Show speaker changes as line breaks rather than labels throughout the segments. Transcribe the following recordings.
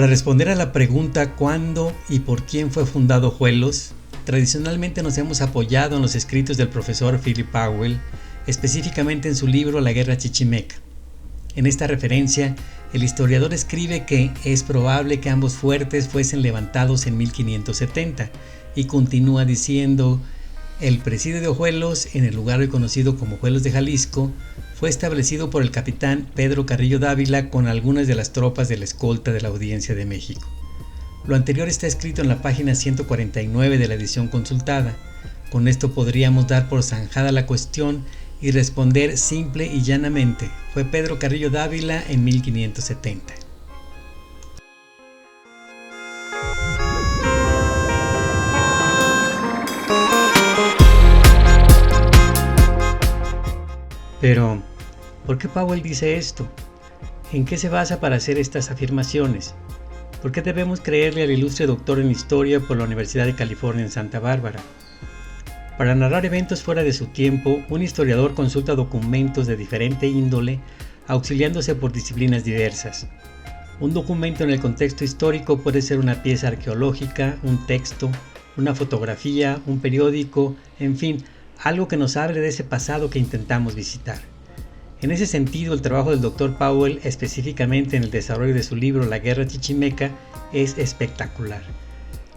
Para responder a la pregunta ¿cuándo y por quién fue fundado Ojuelos?, tradicionalmente nos hemos apoyado en los escritos del profesor Philip Powell, específicamente en su libro La Guerra Chichimeca. En esta referencia, el historiador escribe que es probable que ambos fuertes fuesen levantados en 1570 y continúa diciendo: el presidio de Ojuelos, en el lugar hoy conocido como Ojuelos de Jalisco, fue establecido por el capitán Pedro Carrillo Dávila con algunas de las tropas de la escolta de la Audiencia de México. Lo anterior está escrito en la página 149 de la edición consultada. Con esto podríamos dar por zanjada la cuestión y responder simple y llanamente: fue Pedro Carrillo Dávila en 1570. Pero, ¿por qué Powell dice esto? ¿En qué se basa para hacer estas afirmaciones? ¿Por qué debemos creerle al ilustre doctor en Historia por la Universidad de California en Santa Bárbara? Para narrar eventos fuera de su tiempo, un historiador consulta documentos de diferente índole, auxiliándose por disciplinas diversas. Un documento en el contexto histórico puede ser una pieza arqueológica, un texto, una fotografía, un periódico, en fin, algo que nos hable de ese pasado que intentamos visitar. En ese sentido, el trabajo del Dr. Powell, específicamente en el desarrollo de su libro La Guerra Chichimeca, es espectacular.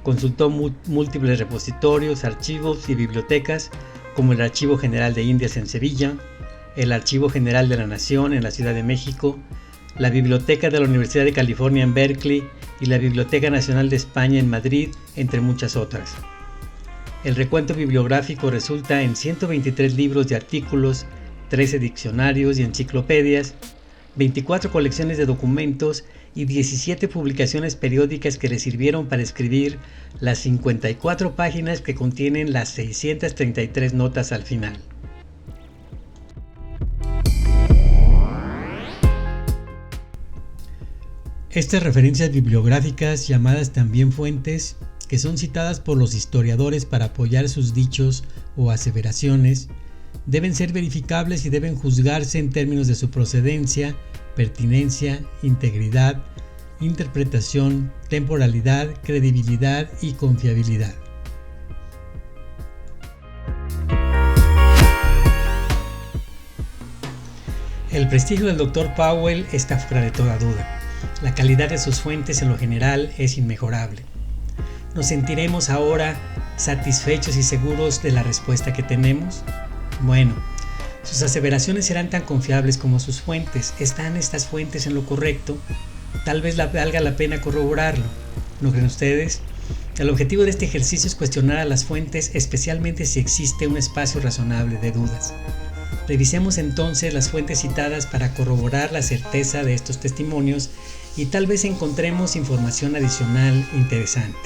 Consultó múltiples repositorios, archivos y bibliotecas, como el Archivo General de Indias en Sevilla, el Archivo General de la Nación en la Ciudad de México, la Biblioteca de la Universidad de California en Berkeley y la Biblioteca Nacional de España en Madrid, entre muchas otras. El recuento bibliográfico resulta en 123 libros de artículos, 13 diccionarios y enciclopedias, 24 colecciones de documentos y 17 publicaciones periódicas que le sirvieron para escribir las 54 páginas que contienen las 633 notas al final. Estas referencias bibliográficas, llamadas también fuentes, que son citadas por los historiadores para apoyar sus dichos o aseveraciones, deben ser verificables y deben juzgarse en términos de su procedencia, pertinencia, integridad, interpretación, temporalidad, credibilidad y confiabilidad. El prestigio del Dr. Powell está fuera de toda duda. La calidad de sus fuentes en lo general es inmejorable. ¿Nos sentiremos ahora satisfechos y seguros de la respuesta que tenemos? Bueno, sus aseveraciones serán tan confiables como sus fuentes. ¿Están estas fuentes en lo correcto? Tal vez valga la pena corroborarlo. ¿No creen ustedes? El objetivo de este ejercicio es cuestionar a las fuentes, especialmente si existe un espacio razonable de dudas. Revisemos entonces las fuentes citadas para corroborar la certeza de estos testimonios y tal vez encontremos información adicional interesante.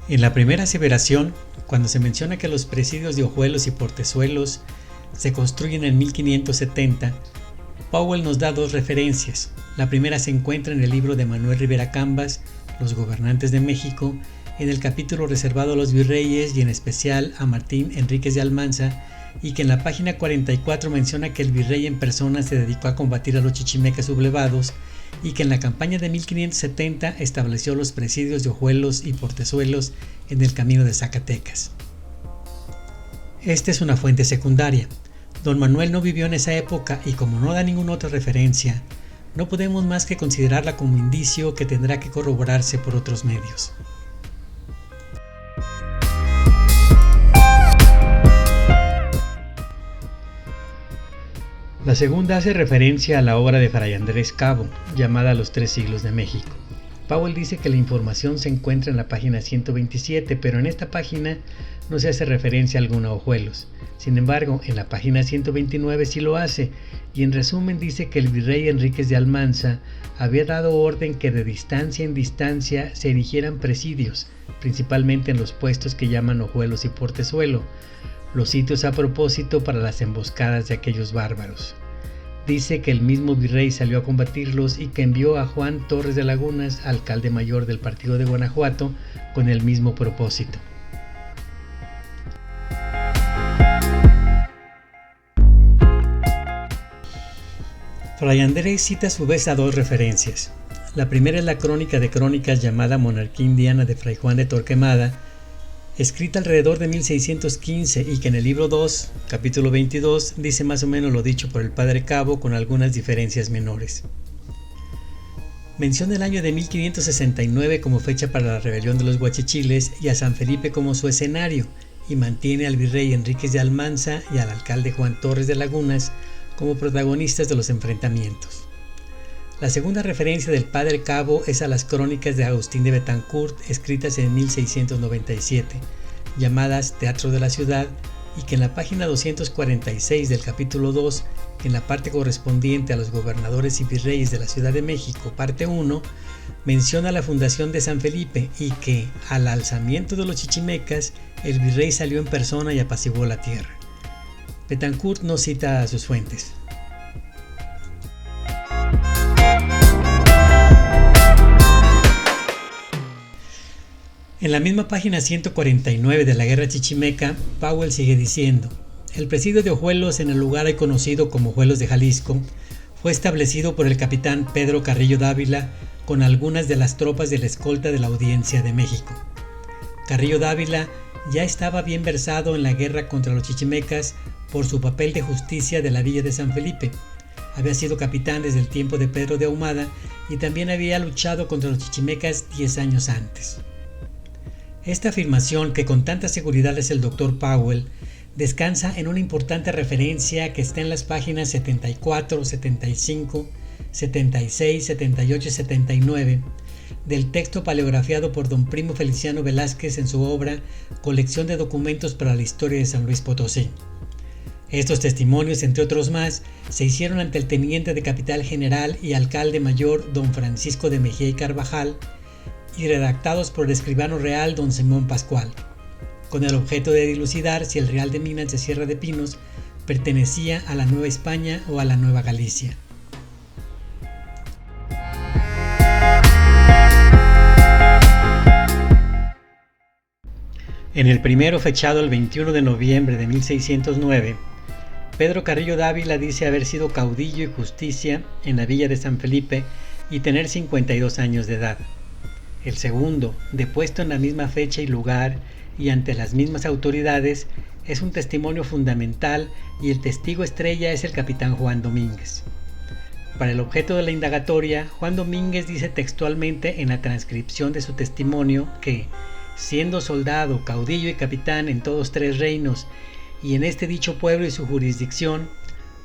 En la primera aseveración, cuando se menciona que los presidios de Ojuelos y Portezuelos se construyen en 1570, Powell nos da dos referencias. La primera se encuentra en el libro de Manuel Rivera Cambas, Los Gobernantes de México, en el capítulo reservado a los virreyes y en especial a Martín Enríquez de Almanza, y que en la página 44 menciona que el virrey en persona se dedicó a combatir a los chichimecas sublevados y que en la campaña de 1570 estableció los presidios de Ojuelos y Portezuelos en el camino de Zacatecas. Esta es una fuente secundaria. Don Manuel no vivió en esa época y como no da ninguna otra referencia, no podemos más que considerarla como indicio que tendrá que corroborarse por otros medios. La segunda hace referencia a la obra de Fray Andrés Cabo, llamada Los Tres Siglos de México. Powell dice que la información se encuentra en la página 127, pero en esta página no se hace referencia alguna a Ojuelos. Sin embargo, en la página 129 sí lo hace, y en resumen dice que el virrey Enríquez de Almanza había dado orden que de distancia en distancia se erigieran presidios, principalmente en los puestos que llaman Ojuelos y Portezuelo, los sitios a propósito para las emboscadas de aquellos bárbaros. Dice que el mismo virrey salió a combatirlos y que envió a Juan Torres de Lagunas, alcalde mayor del partido de Guanajuato, con el mismo propósito. Fray Andrés cita a su vez a dos referencias. La primera es la crónica de crónicas llamada Monarquía Indiana de Fray Juan de Torquemada, escrita alrededor de 1615 y que en el libro 2, capítulo 22, dice más o menos lo dicho por el padre Cabo con algunas diferencias menores. Menciona el año de 1569 como fecha para la rebelión de los Guachichiles y a San Felipe como su escenario, y mantiene al virrey Enríquez de Almanza y al alcalde Juan Torres de Lagunas como protagonistas de los enfrentamientos. La segunda referencia del padre Cabo es a las crónicas de Agustín de Betancourt escritas en 1697, llamadas Teatro de la Ciudad, y que en la página 246 del capítulo 2, en la parte correspondiente a los gobernadores y virreyes de la Ciudad de México, parte 1, menciona la fundación de San Felipe y que, al alzamiento de los chichimecas, el virrey salió en persona y apaciguó la tierra. Betancourt no cita a sus fuentes. En la misma página 149 de la Guerra Chichimeca, Powell sigue diciendo: el presidio de Ojuelos en el lugar hoy conocido como Ojuelos de Jalisco fue establecido por el capitán Pedro Carrillo Dávila con algunas de las tropas de la escolta de la Audiencia de México. Carrillo Dávila ya estaba bien versado en la guerra contra los chichimecas por su papel de justicia de la villa de San Felipe. Había sido capitán desde el tiempo de Pedro de Ahumada y también había luchado contra los chichimecas 10 años antes. Esta afirmación, que con tanta seguridad es el Dr. Powell, descansa en una importante referencia que está en las páginas 74, 75, 76, 78 y 79 del texto paleografiado por don Primo Feliciano Velázquez en su obra Colección de documentos para la historia de San Luis Potosí. Estos testimonios, entre otros más, se hicieron ante el teniente de capital general y alcalde mayor don Francisco de Mejía y Carvajal y redactados por el escribano real don Simón Pascual, con el objeto de dilucidar si el Real de Minas de Sierra de Pinos pertenecía a la Nueva España o a la Nueva Galicia. En el primero, fechado el 21 de noviembre de 1609, Pedro Carrillo Dávila dice haber sido caudillo y justicia en la villa de San Felipe y tener 52 años de edad. El segundo, depuesto en la misma fecha y lugar y ante las mismas autoridades, es un testimonio fundamental y el testigo estrella es el capitán Juan Domínguez. Para el objeto de la indagatoria, Juan Domínguez dice textualmente en la transcripción de su testimonio que, siendo soldado, caudillo y capitán en todos tres reinos y en este dicho pueblo y su jurisdicción,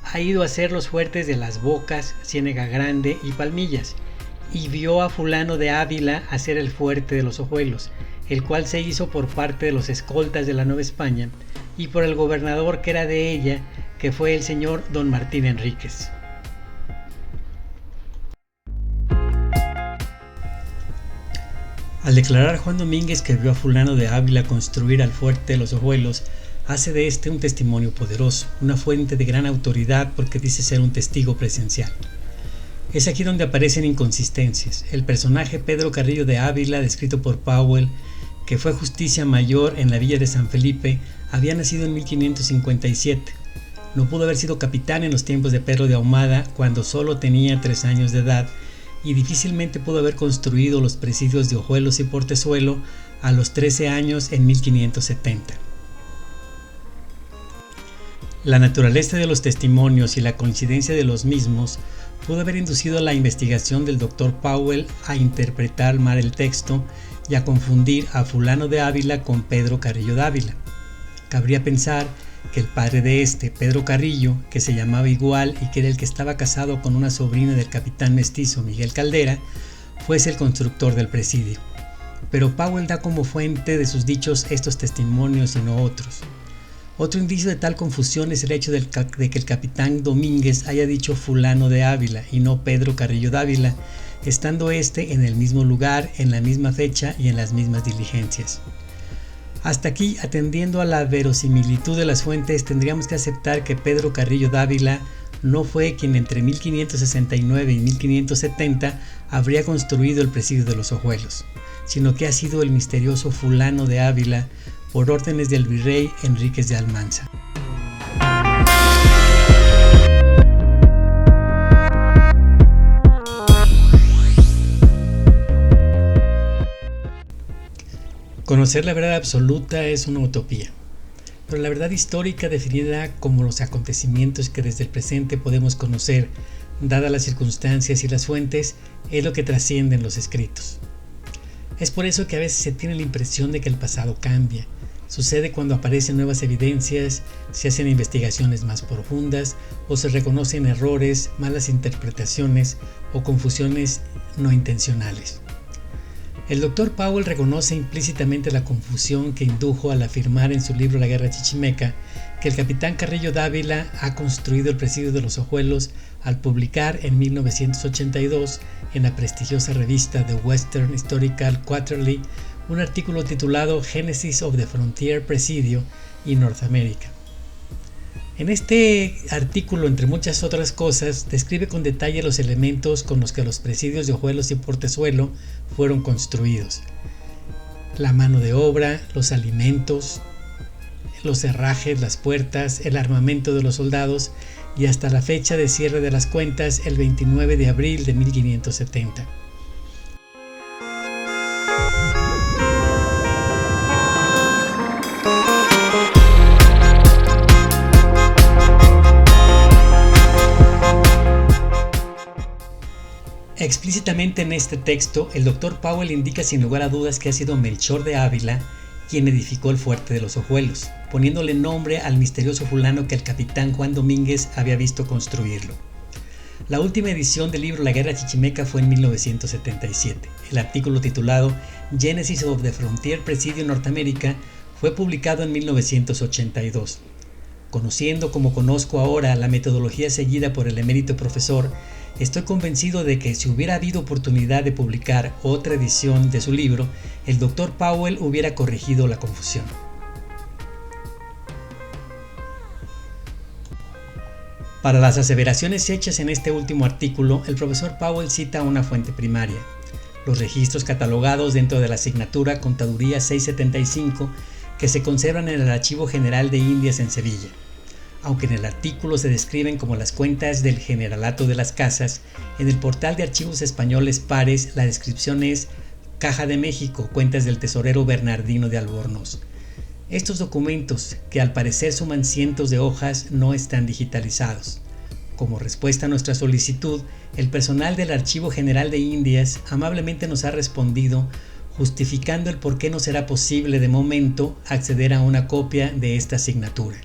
ha ido a hacer los fuertes de Las Bocas, Ciénega Grande y Palmillas, y vio a fulano de Ávila hacer el fuerte de los Ojuelos, el cual se hizo por parte de los escoltas de la Nueva España y por el gobernador que era de ella, que fue el señor don Martín Enríquez. Al declarar Juan Domínguez que vio a fulano de Ávila construir al fuerte de los Ojuelos, hace de este un testimonio poderoso, una fuente de gran autoridad porque dice ser un testigo presencial. Es aquí donde aparecen inconsistencias. El personaje Pedro Carrillo de Ávila, descrito por Powell, que fue justicia mayor en la villa de San Felipe, había nacido en 1557. No pudo haber sido capitán en los tiempos de Pedro de Ahumada, cuando solo tenía 3 años de edad, y difícilmente pudo haber construido los presidios de Ojuelos y Portezuelo a los 13 años en 1570. La naturaleza de los testimonios y la coincidencia de los mismos pudo haber inducido a la investigación del Dr. Powell a interpretar mal el texto y a confundir a fulano de Ávila con Pedro Carrillo de Ávila. Cabría pensar que el padre de este, Pedro Carrillo, que se llamaba igual y que era el que estaba casado con una sobrina del capitán mestizo Miguel Caldera, fuese el constructor del presidio. Pero Powell da como fuente de sus dichos estos testimonios y no otros. Otro indicio de tal confusión es el hecho de que el capitán Domínguez haya dicho fulano de Ávila y no Pedro Carrillo de Ávila, estando este en el mismo lugar, en la misma fecha y en las mismas diligencias. Hasta aquí, atendiendo a la verosimilitud de las fuentes, tendríamos que aceptar que Pedro Carrillo de Ávila no fue quien entre 1569 y 1570 habría construido el presidio de los Ojuelos, sino que ha sido el misterioso fulano de Ávila por órdenes del virrey Enríquez de Almanza. Conocer la verdad absoluta es una utopía, pero la verdad histórica definida como los acontecimientos que desde el presente podemos conocer, dadas las circunstancias y las fuentes, es lo que trasciende en los escritos. Es por eso que a veces se tiene la impresión de que el pasado cambia. Sucede cuando aparecen nuevas evidencias, se hacen investigaciones más profundas o se reconocen errores, malas interpretaciones o confusiones no intencionales. El Dr. Powell reconoce implícitamente la confusión que indujo al afirmar en su libro La Guerra Chichimeca que el capitán Carrillo Dávila ha construido el presidio de los Ojuelos al publicar en 1982 en la prestigiosa revista The Western Historical Quarterly un artículo titulado Genesis of the Frontier Presidio in North America. En este artículo, entre muchas otras cosas, describe con detalle los elementos con los que los presidios de Ojuelos y Portezuelo fueron construidos: la mano de obra, los alimentos, los herrajes, las puertas, el armamento de los soldados y hasta la fecha de cierre de las cuentas, el 29 de abril de 1570. Explícitamente en este texto, el Dr. Powell indica sin lugar a dudas que ha sido Melchor de Ávila quien edificó el fuerte de los Ojuelos, poniéndole nombre al misterioso fulano que el capitán Juan Domínguez había visto construirlo. La última edición del libro La Guerra Chichimeca fue en 1977. El artículo titulado Genesis of the Frontier Presidio Norteamérica fue publicado en 1982. Conociendo como conozco ahora la metodología seguida por el emérito profesor, estoy convencido de que si hubiera habido oportunidad de publicar otra edición de su libro, el Dr. Powell hubiera corregido la confusión. Para las aseveraciones hechas en este último artículo, el profesor Powell cita una fuente primaria: los registros catalogados dentro de la asignatura Contaduría 675 que se conservan en el Archivo General de Indias en Sevilla. Aunque en el artículo se describen como las cuentas del Generalato de las Casas, en el portal de archivos españoles Pares la descripción es Caja de México, cuentas del tesorero Bernardino de Albornoz. Estos documentos, que al parecer suman cientos de hojas, no están digitalizados. Como respuesta a nuestra solicitud, el personal del Archivo General de Indias amablemente nos ha respondido justificando el por qué no será posible de momento acceder a una copia de esta asignatura.